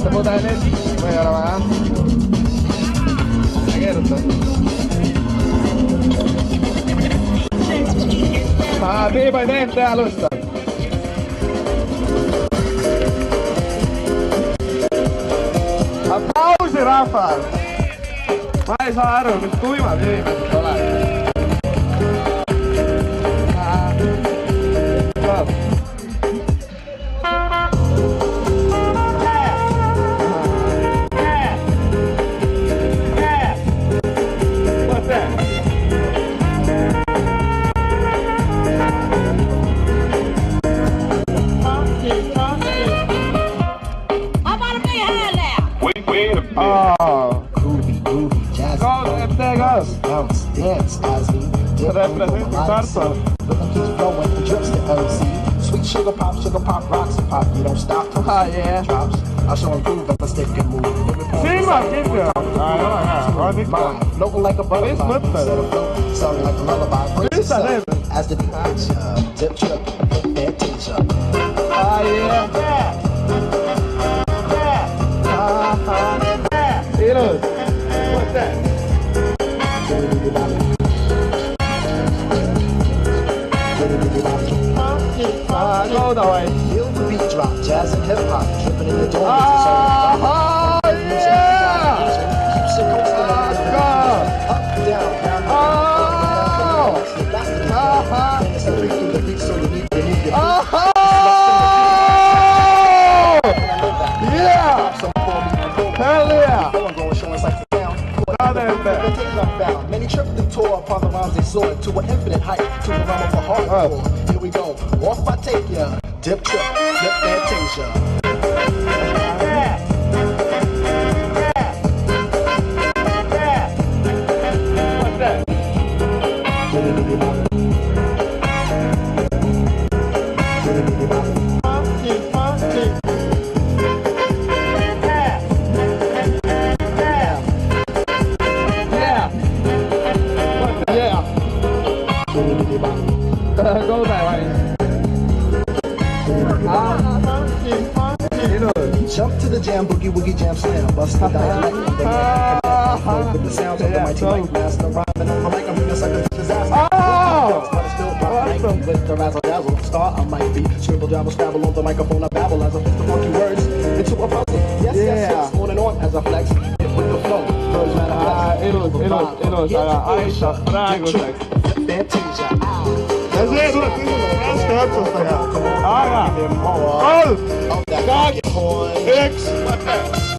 Puhutaan edes. Voi arvaa. Mitä kertoo? Viipai teen tää alusta. Aplausi Rafael! Mä ei saa arvoa, nyt kuivat viimeiset ole. Oh, groovy, jazzy. Bounce, dance, as we dip flowing and drips to LC. Sweet sugar pop, rocks and pop. You don't stop till the drops. I'll show and prove if I stick and move. Floating like a butterfly, instead of float, sounding like a lullaby. Brace up as the beat dip, trip, fantasia. Ah yeah. What's that? Go away. Feel the beat drop, jazz and hip hop, tripping in the door. Yeah! Keeps it coasting up and down. It's the beat through the beat, so you need to move your feet. Hell yeah! Many tripped and tore upon the rhymes they soared to an infinite height, to the realm of the hardcore. Here we go, off I take ya, dip trip, flip fantasia. What's that? Go that way. Jump to the jam, boogie woogie jam slam, bust the dialect with the sounds of the mighty mic master, rhyming on the mic, I'm just like a disaster. But it's still pop with the razzle dazzle. Star I might be, scribble jabble scrabble on the microphone, I babble as I fit the funky words into a puzzle. Yes, on and on as I flex with the flow. Words matter flex. Aisha, praeguseks. Fantasia. Ja see tuleb raske otsustada. Aga 3, 2, 1.